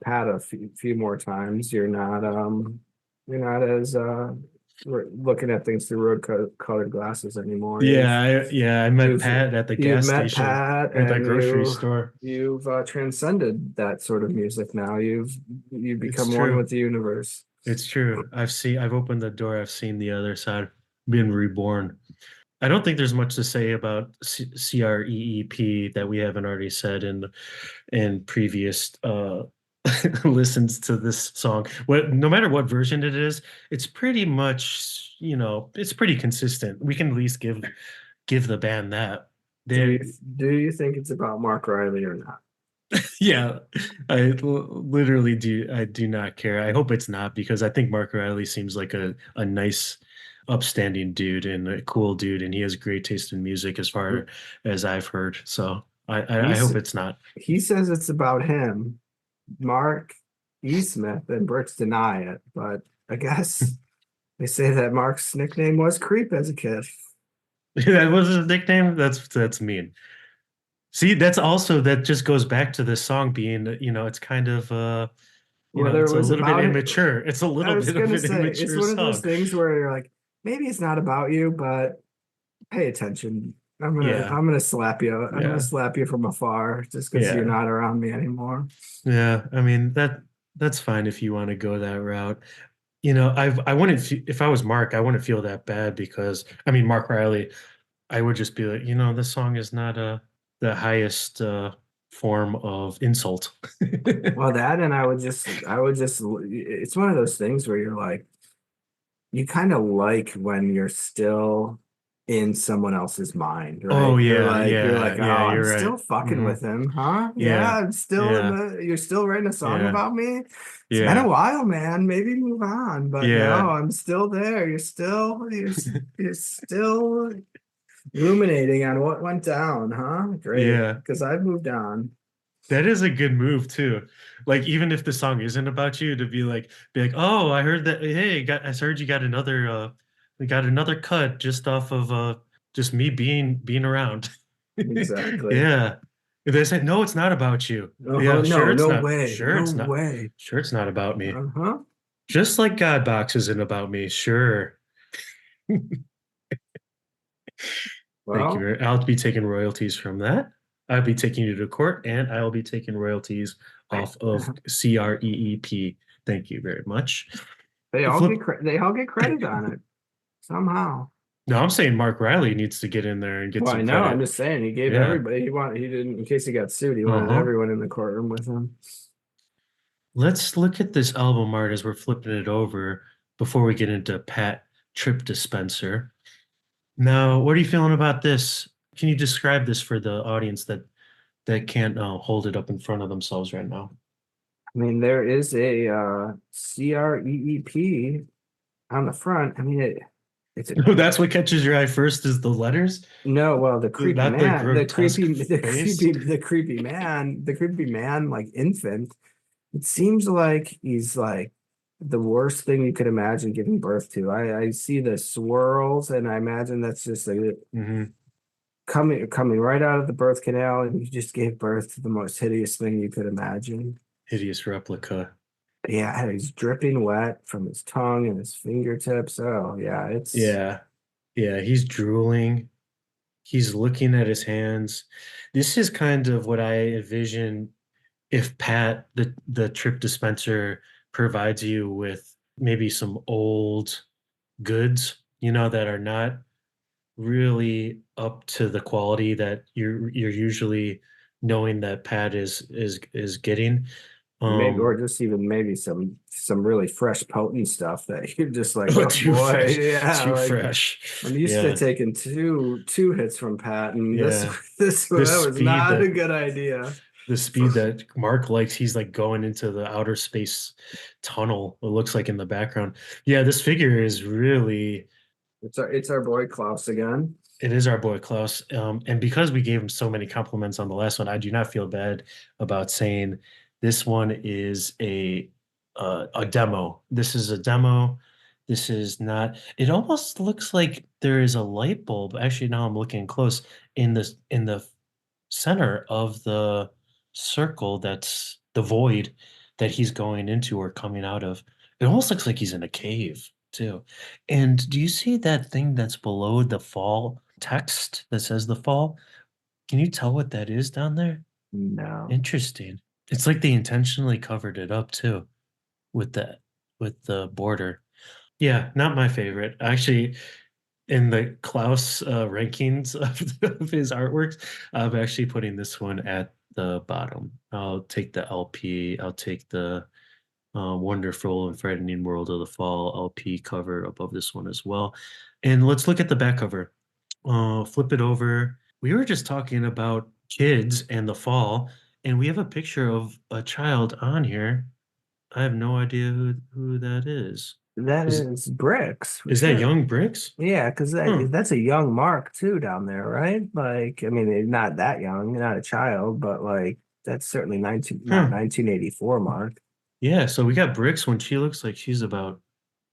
Speaker 3: Pat a few more times. You're not as looking at things through colored glasses anymore.
Speaker 2: I met
Speaker 3: You've
Speaker 2: Pat at the
Speaker 3: you've
Speaker 2: gas
Speaker 3: met
Speaker 2: station
Speaker 3: Pat,
Speaker 2: or at the
Speaker 3: and
Speaker 2: grocery store.
Speaker 3: you've transcended that sort of music now. You've
Speaker 2: It's
Speaker 3: become one
Speaker 2: true.
Speaker 3: with the universe.
Speaker 2: It's true. I've opened the door. I've seen the other side, been reborn. I don't think there's much to say about C.R.E.E.P. that we haven't already said in previous listens to this song. No matter what version it is, it's pretty much, it's pretty consistent. We can at least give the band that.
Speaker 3: Do
Speaker 2: They
Speaker 3: you do you think it's about Mark Riley or not?
Speaker 2: Yeah, literally do. I do not care. I hope it's not because I think Mark Riley seems like a nice, upstanding dude and a cool dude, and he has great taste in music as far as I've heard. So I
Speaker 3: He's
Speaker 2: hope it's not.
Speaker 3: he says it's about him. Mark E. Smith and Brooks deny it, but I guess they say that Mark's nickname was Creep as a kid.
Speaker 2: That was his nickname. That's mean. See, that just goes back to this song being, it's kind of
Speaker 3: Whether it
Speaker 2: it's a
Speaker 3: was
Speaker 2: little bit
Speaker 3: about it,
Speaker 2: immature. It's a
Speaker 3: I
Speaker 2: little
Speaker 3: was
Speaker 2: bit of
Speaker 3: gonna
Speaker 2: an
Speaker 3: say it's
Speaker 2: immature
Speaker 3: one of those
Speaker 2: song.
Speaker 3: things where you're like, maybe it's not about you, but pay attention.
Speaker 2: Yeah,
Speaker 3: I'm gonna slap you. I'm gonna
Speaker 2: yeah,
Speaker 3: slap you from afar just because you're
Speaker 2: yeah.
Speaker 3: not around me anymore.
Speaker 2: Yeah, I mean that's fine if you want to go that route. I wouldn't if I was Mark, I wouldn't feel that bad because I mean Mark Riley, I would just be like, this song is not the highest form of insult.
Speaker 3: Well, that and I would just it's one of those things where you're like, you kind of like when you're still in someone else's mind,
Speaker 2: Oh
Speaker 3: right?
Speaker 2: yeah,
Speaker 3: You're like, oh,
Speaker 2: yeah.
Speaker 3: I'm
Speaker 2: You're
Speaker 3: still
Speaker 2: right.
Speaker 3: fucking
Speaker 2: Hmm.
Speaker 3: with him, huh? Yeah,
Speaker 2: Yeah,
Speaker 3: I'm still in
Speaker 2: yeah,
Speaker 3: the. You're still writing a song
Speaker 2: yeah,
Speaker 3: about me. It's been a
Speaker 2: yeah,
Speaker 3: while, man. Maybe move on, but no,
Speaker 2: yeah.
Speaker 3: I'm still there. You're still ruminating on what went down, huh? Great,
Speaker 2: Yeah,
Speaker 3: because I've moved on.
Speaker 2: that is a good move too. Like even if the song isn't about you, to be like, oh, I heard that. Hey, I heard you got another. We got another cut just off of just me being around.
Speaker 3: Exactly.
Speaker 2: Yeah. If they say no, it's not about you.
Speaker 3: Oh
Speaker 2: Yeah,
Speaker 3: no,
Speaker 2: sure it's
Speaker 3: no
Speaker 2: not.
Speaker 3: way,
Speaker 2: Sure
Speaker 3: no
Speaker 2: it's not.
Speaker 3: way.
Speaker 2: Sure it's not about me.
Speaker 3: Uh-huh.
Speaker 2: Just like God Box isn't about me. Sure. Thank you.
Speaker 3: Well,
Speaker 2: I'll be taking royalties from that. I'll be taking you to court, and I'll be taking royalties off of c.r.e.e.p. Thank you very much. Flip.
Speaker 3: they all get credit on it somehow.
Speaker 2: No, I'm saying Mark Riley needs to get in there and get
Speaker 3: Well,
Speaker 2: some
Speaker 3: I know. I'm
Speaker 2: credit.
Speaker 3: just saying he gave
Speaker 2: Yeah.
Speaker 3: everybody he didn't in case he got sued, he wanted
Speaker 2: Uh-huh.
Speaker 3: everyone in the courtroom with him.
Speaker 2: Let's look at this album art as we're flipping it over before we get into Pat Trip Dispenser. Now, what are you feeling about this? Can you describe this for the audience that can't hold it up in front of themselves right now?
Speaker 3: I mean, there is a CREEP on the front. I mean it's a
Speaker 2: That's what catches your eye first is the letters,
Speaker 3: no, well,
Speaker 2: not the grotesque face.
Speaker 3: the creepy man like infant. It seems like he's like the worst thing you could imagine giving birth to. I see the swirls and I imagine that's just like
Speaker 2: Hmm.
Speaker 3: coming right out of the birth canal, and you just gave birth to the most hideous thing you could imagine.
Speaker 2: Hideous replica.
Speaker 3: Yeah, he's dripping wet from his tongue and his fingertips. Oh yeah, it's
Speaker 2: Yeah. Yeah, he's drooling. He's looking at his hands. This is kind of what I envision if Pat, the trip dispenser, provides you with maybe some old goods, that are not really up to the quality that you're usually knowing that Pat is getting.
Speaker 3: maybe, or
Speaker 2: Um,
Speaker 3: just even maybe some really fresh potent stuff that you're just like,
Speaker 2: oh,
Speaker 3: oh
Speaker 2: too
Speaker 3: boy,
Speaker 2: fresh,
Speaker 3: yeah,
Speaker 2: too
Speaker 3: like
Speaker 2: fresh.
Speaker 3: I'm used to
Speaker 2: Yeah,
Speaker 3: taking two hits from Pat, and this
Speaker 2: yeah.
Speaker 3: this
Speaker 2: This
Speaker 3: that was
Speaker 2: speed
Speaker 3: not a
Speaker 2: that
Speaker 3: good idea.
Speaker 2: the speed that Mark likes, he's like going into the outer space tunnel. It looks like in the background. Yeah, this figure is really.
Speaker 3: It's our boy Klaus again.
Speaker 2: It is our boy Klaus. And because we gave him so many compliments on the last one, I do not feel bad about saying this one is a demo. This is a demo. This is not. It almost looks like there is a light bulb. Actually, now I'm looking close in the center of the circle that's the void that he's going into or coming out of. It almost looks like he's in a cave too. And do you see that thing that's below the fall text that says the fall? Can you tell what that is down there?
Speaker 3: No,
Speaker 2: Interesting. It's like they intentionally covered it up too with the border. Yeah, not my favorite. Actually, in the Klaus rankings of his artworks, I'm actually putting this one at the bottom. I'll take the LP. I'll take the Wonderful and Frightening World of the Fall LP cover above this one as well. And let's look at the back cover. Flip it over. We were just talking about kids and the fall, and we have a picture of a child on here. I have no idea who that is.
Speaker 3: that
Speaker 2: Is
Speaker 3: is bricks for
Speaker 2: is that
Speaker 3: sure.
Speaker 2: Young Bricks?
Speaker 3: Yeah, because
Speaker 2: Huh.
Speaker 3: that's a young Mark too down there, right? Like, I mean, not that young, not a child, but like that's certainly not
Speaker 2: Huh.
Speaker 3: 1984 Mark.
Speaker 2: Yeah, so we got Bricks when she looks like she's about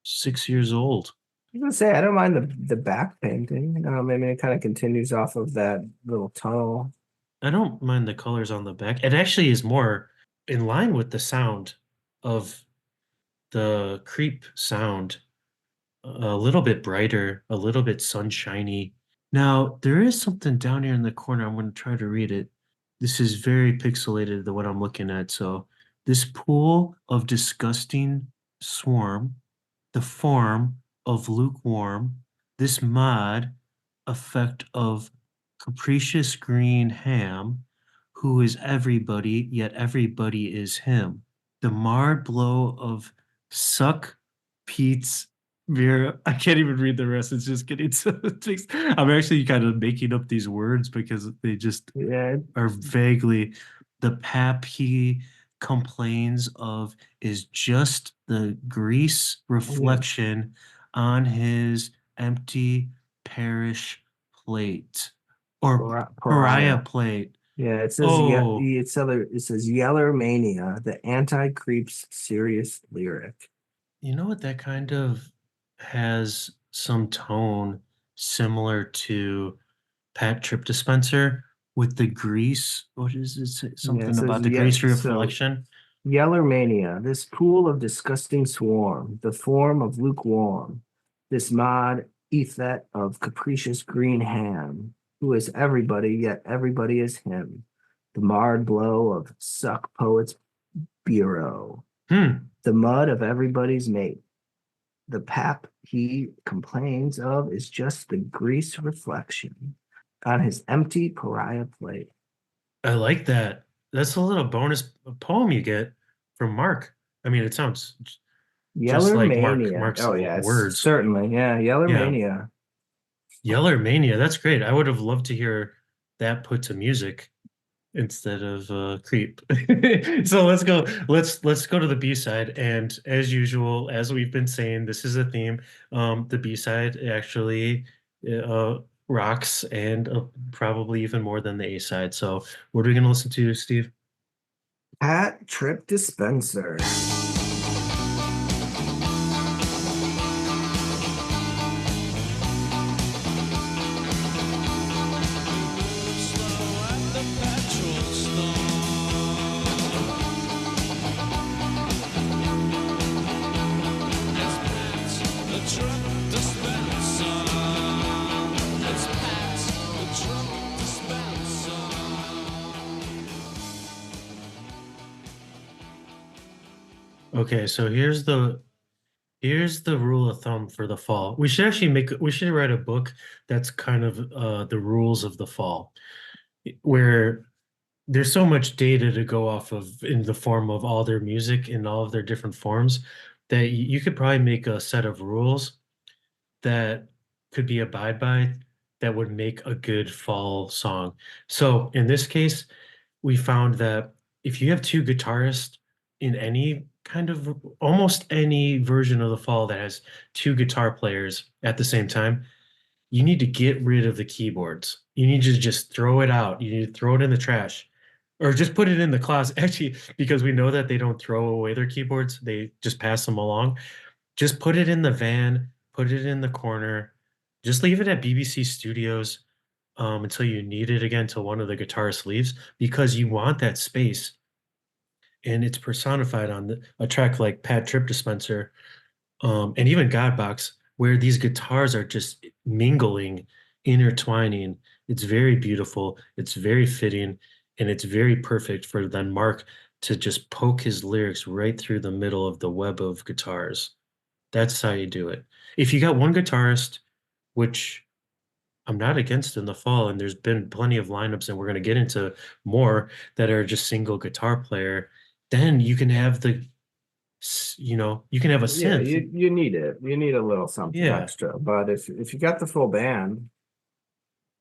Speaker 2: 6 years old.
Speaker 3: I was gonna say I don't mind the back painting. I mean, it kind of continues off of that little tunnel.
Speaker 2: I don't mind the colors on the back. It actually is more in line with the sound of the creep sound. A little bit brighter, a little bit sunshiny. Now, there is something down here in the corner. I'm going to try to read it. This is very pixelated, the what I'm looking at. So, this pool of disgusting swarm, the form of lukewarm, this mod effect of capricious green ham, who is everybody, yet everybody is him. The marred blow of suck Pete's Vera, I can't even read the rest. It's just getting so I'm actually kind of making up these words because they just
Speaker 3: Yeah,
Speaker 2: are vaguely the pap he complains of is just the grease
Speaker 3: yeah.
Speaker 2: reflection on his empty parish plate or pariah
Speaker 3: Pariah.
Speaker 2: plate.
Speaker 3: Yeah, it says
Speaker 2: Oh,
Speaker 3: it says Yeller Mania, the anti-creeps serious lyric.
Speaker 2: you know what? That kind of has some tone similar to Pat Trip Dispenser with the grease. What is it?
Speaker 3: Yeah, it
Speaker 2: Something
Speaker 3: says
Speaker 2: about the grease reflection.
Speaker 3: Yeller Mania, this pool of disgusting swarm, the form of lukewarm, this mod ethet of capricious green ham, who is everybody, yet everybody is him. The marred blow of suck poets bureau,
Speaker 2: Hmm.
Speaker 3: the mud of everybody's mate. The pap he complains of is just the grease reflection on his empty pariah plate.
Speaker 2: I like that. That's a little bonus poem you get from Mark. I mean, it sounds just
Speaker 3: Yeller
Speaker 2: like
Speaker 3: Mania.
Speaker 2: Mark's
Speaker 3: Oh yeah,
Speaker 2: words.
Speaker 3: certainly. Yeah, Yeller
Speaker 2: Yeah.
Speaker 3: Mania.
Speaker 2: Yeller Mania. That's great. I would have loved to hear that put to music instead of Creep. So let's go to the B side. And as usual, as we've been saying, this is a theme. The B side actually uh rocks and probably even more than the A side. So what are we gonna listen to, Steve?
Speaker 3: Pat Trip Dispenser.
Speaker 2: Okay, so here's the rule of thumb for the fall. We should write a book that's kind of the rules of the fall, where there's so much data to go off of in the form of all their music in all of their different forms that you could probably make a set of rules that could be abide by that would make a good fall song. So in this case, we found that if you have two guitarists in any kind of almost any version of the fall that has two guitar players at the same time, you need to get rid of the keyboards. You need to just throw it out. You need to throw it in the trash or just put it in the closet. Actually, because we know that they don't throw away their keyboards, they just pass them along. Just put it in the van, put it in the corner, just leave it at BBC Studios until you need it again, till one of the guitarists leaves, because you want that space. And it's personified on a track like Pat Trip Dispenser and even Godbox, where these guitars are just mingling, intertwining. It's very beautiful, it's very fitting, and it's very perfect for then Mark to just poke his lyrics right through the middle of the web of guitars. That's how you do it. If you got one guitarist, which I'm not against in the fall, and there's been plenty of lineups, and we're going to get into more that are just single guitar player, then you can have you can have a
Speaker 3: Yeah,
Speaker 2: synth.
Speaker 3: you need it. You need a little something
Speaker 2: Yeah.
Speaker 3: extra. But if you got the full band,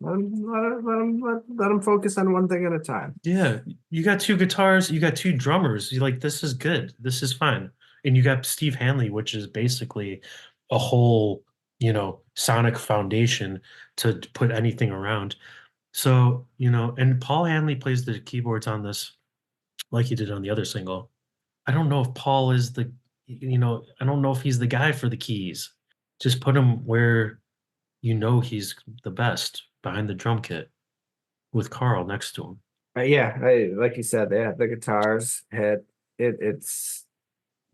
Speaker 3: let 'em focus on one thing at a time.
Speaker 2: Yeah, you got two guitars, you got two drummers. You like this is good. This is fine. And you got Steve Hanley, which is basically a whole, sonic foundation to put anything around. So, and Paul Hanley plays the keyboards on this like he did on the other single. I don't know if Paul is I don't know if he's the guy for the keys. Just put him where he's the best behind the drum kit with Carl next to him.
Speaker 3: Yeah, like you said, the guitars hit it.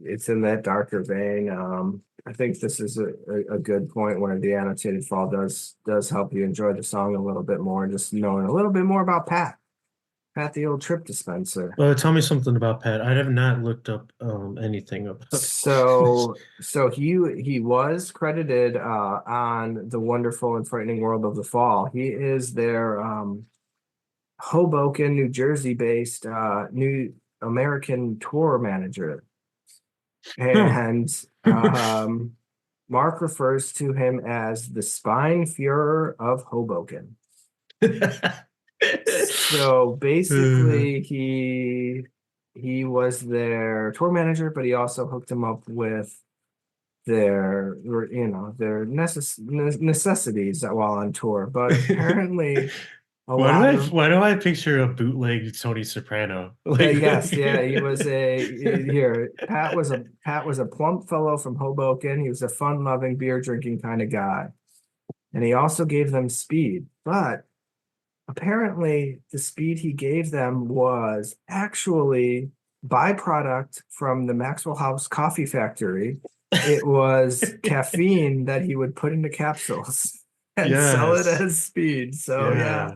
Speaker 3: It's in that darker vein. I think this is a good point where the annotated fall does help you enjoy the song a little bit more, just knowing a little bit more about Pat the old trip dispenser.
Speaker 2: Tell me something about Pat. I have not looked up anything about.
Speaker 3: So he was credited on the Wonderful and Frightening World of the Fall. He is their Hoboken, New Jersey based New American tour manager.
Speaker 2: Huh.
Speaker 3: And Mark refers to him as the spine Führer of Hoboken. So basically, he was their tour manager, but he also hooked him up with their necessities while on tour. But apparently, a lot of
Speaker 2: why do I picture a bootleg Tony Soprano?
Speaker 3: yes, yeah, he was Pat was a plump fellow from Hoboken. He was a fun-loving, beer-drinking kind of guy, and he also gave them speed. But apparently, the speed he gave them was actually byproduct from the Maxwell House Coffee Factory. It was caffeine that he would put into capsules and sell it
Speaker 2: Yes.
Speaker 3: as speed. So yeah,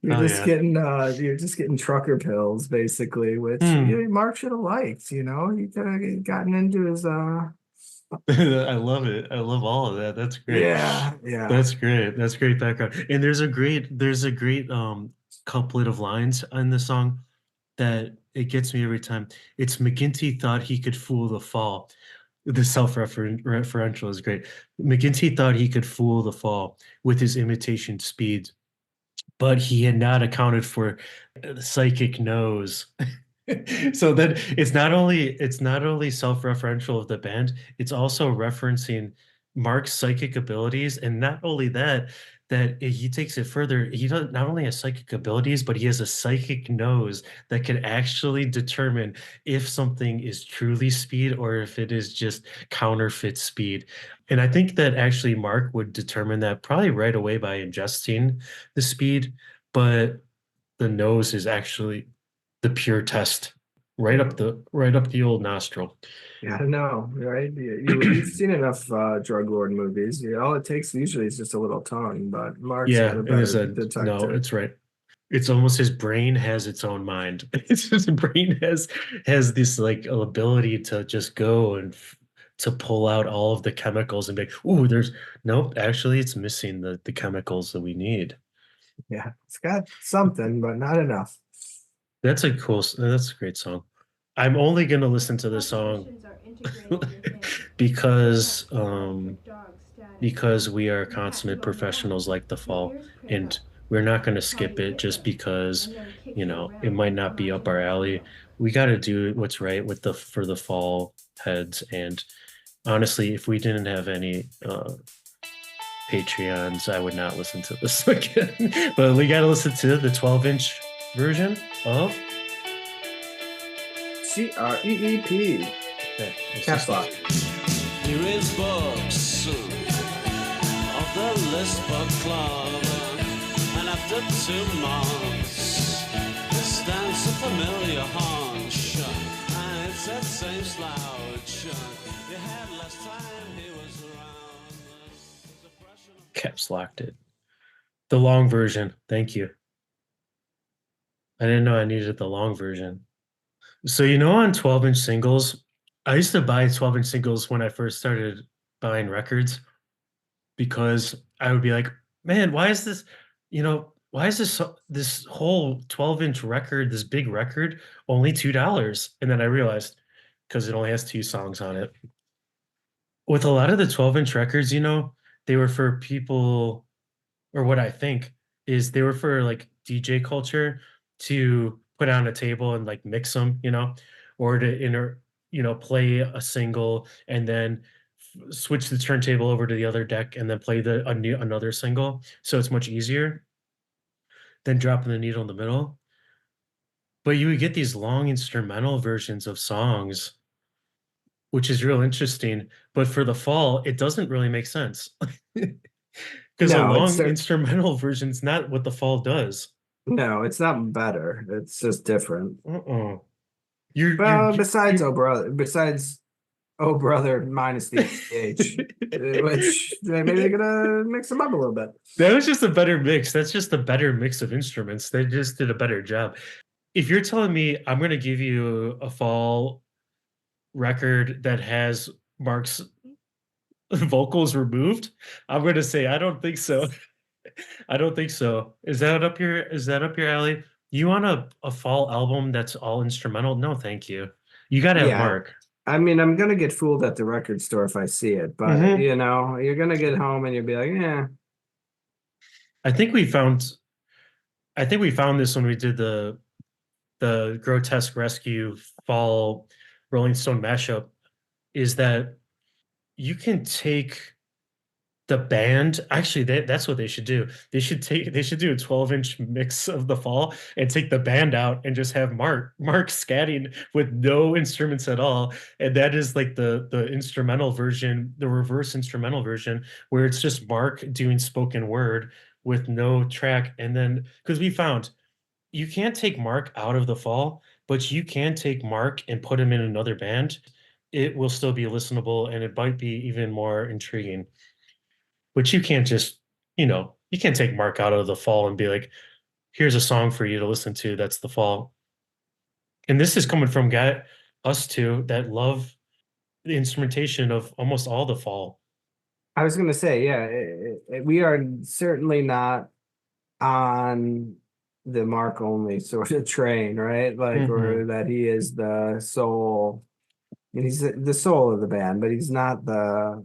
Speaker 2: Yeah.
Speaker 3: you're just getting trucker pills basically, which Mark should have liked. He could have gotten into his
Speaker 2: I love it. I love all of that. That's great.
Speaker 3: yeah.
Speaker 2: That's great. That's great background. And there's a great couplet of lines in the song that it gets me every time. It's McGinty thought he could fool the fall. The self-referential is great. McGinty thought he could fool the fall with his imitation speed, but he had not accounted for the psychic nose. So then it's not only self-referential of the band, it's also referencing Mark's psychic abilities, and not only that, he takes it further. He does not only has psychic abilities, but he has a psychic nose that can actually determine if something is truly speed or if it is just counterfeit speed. And I think that actually Mark would determine that probably right away by ingesting the speed, but the nose is actually the pure test, right up the old nostril.
Speaker 3: I don't know, right? You've seen enough drug lord movies. All it takes usually is just a little tongue, but Mark's
Speaker 2: Yeah,
Speaker 3: got a
Speaker 2: and there's
Speaker 3: better
Speaker 2: a no,
Speaker 3: detector.
Speaker 2: it's right. It's almost his brain has its own mind. It's his brain has this like ability to just go and to pull out all of the chemicals and be like, ooh, there's nope, actually it's missing the chemicals that we need.
Speaker 3: Yeah, it's got something, but not enough.
Speaker 2: That's a great song. I'm only gonna listen to this song because because we are consummate professionals like the fall, and we're not going to skip it just because it might not be up our alley. We got to do what's right with the for the fall heads. And honestly, if we didn't have any Patreons, I would not listen to this again. But we got to listen to the 12-inch version of
Speaker 3: c.r.e.e.p.
Speaker 2: Okay,
Speaker 3: Caps Lock.
Speaker 4: He reads books of the List Book Club, and after 2 months, he stands a familiar haunch, and it's that same slouch. You had last time he was around.
Speaker 2: Caps Locked it. The long version. Thank you. I didn't know I needed the long version. So, on 12-inch singles, I used to buy 12-inch singles when I first started buying records because I would be like, man, why is this whole 12-inch record, this big record, only $2? And then I realized because it only has 2 songs on it. With a lot of the 12-inch records, they were for people, or what I think is they were for like DJ culture to put on a table and like mix them, or to play a single and then switch the turntable over to the other deck and then play another single. So it's much easier than dropping the needle in the middle. But you would get these long instrumental versions of songs, which is real interesting. But for the fall, it doesn't really make sense. Because a
Speaker 3: No,
Speaker 2: long instrumental version is not what the fall does.
Speaker 3: No, it's not better. It's just different.
Speaker 2: You're
Speaker 3: besides Oh Brother minus the H, which maybe they're gonna mix them up a little bit.
Speaker 2: That was just a better mix. That's just a better mix of instruments. They just did a better job. If you're telling me I'm going to give you a fall record that has Mark's vocals removed, I'm going to say I don't think so. I don't think so. Is that up your alley? You want a fall album that's all instrumental? No, thank you. You got to have Mark.
Speaker 3: I mean, I'm gonna get fooled at the record store if I see it, but
Speaker 2: Mhm.
Speaker 3: you know, you're gonna get home and you'll be like, yeah.
Speaker 2: I think we found this when we did the Grotesque Rescue Fall Rolling Stone mashup, is that you can take the band. Actually, that's what they should do. They should do a 12-inch mix of the Fall and take the band out and just have Mark scatting with no instruments at all. And that is like the instrumental version, the reverse instrumental version, where it's just Mark doing spoken word with no track. And then because we found you can't take Mark out of the Fall, but you can take Mark and put him in another band. It will still be listenable and it might be even more intriguing. But you can't just, you can't take Mark out of the Fall and be like, here's a song for you to listen to. That's the Fall. And this is coming from us two that love the instrumentation of almost all the Fall.
Speaker 3: I was gonna say, yeah, we are certainly not on the Mark only sort of train, right? Like, or that he is the soul. And he's the soul of the band, but he's not the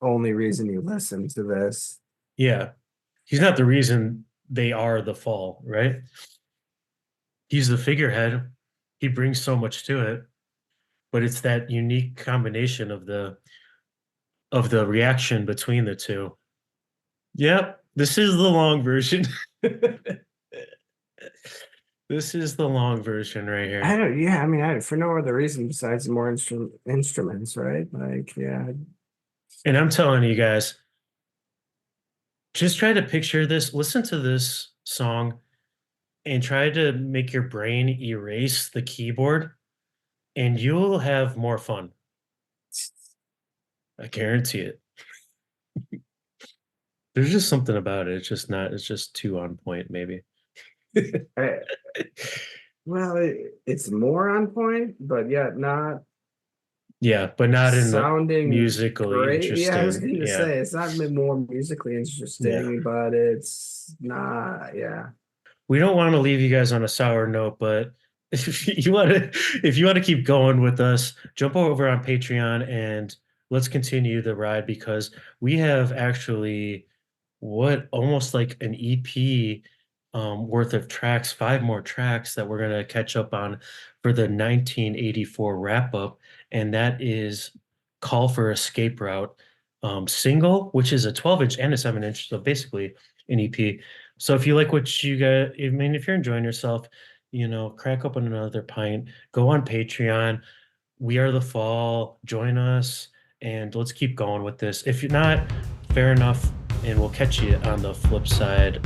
Speaker 3: only reason you listen to this.
Speaker 2: Yeah. He's not the reason they are the Fall, right? He's the figurehead. He brings so much to it, but it's that unique combination of the reaction between the two. Yep, this is the long version. This is the long version right here.
Speaker 3: I mean, for no other reason besides more instruments, right? Like, yeah.
Speaker 2: And I'm telling you guys, just try to picture this, listen to this song, and try to make your brain erase the keyboard, and you'll have more fun. I guarantee it. There's just something about it. It's just too on point, maybe.
Speaker 3: Well, it's more on point, but yet not.
Speaker 2: Yeah, but not in
Speaker 3: sounding
Speaker 2: musically
Speaker 3: great.
Speaker 2: interesting.
Speaker 3: Yeah, I was going to say it's not more musically interesting,
Speaker 2: Yeah.
Speaker 3: but it's not. Yeah.
Speaker 2: We don't want to leave you guys on a sour note, but if you want to keep going with us, jump over on Patreon and let's continue the ride because we have actually almost like an EP worth of tracks, 5 more tracks that we're gonna catch up on for the 1984 wrap up, and that is Call for Escape Route single, which is a 12-inch and a 7-inch, so basically an EP. So if you like what you got, I mean, if you're enjoying yourself, crack open another pint, go on Patreon. We Are the Fall, join us, and let's keep going with this. If you're not, fair enough, and we'll catch you on the flip side.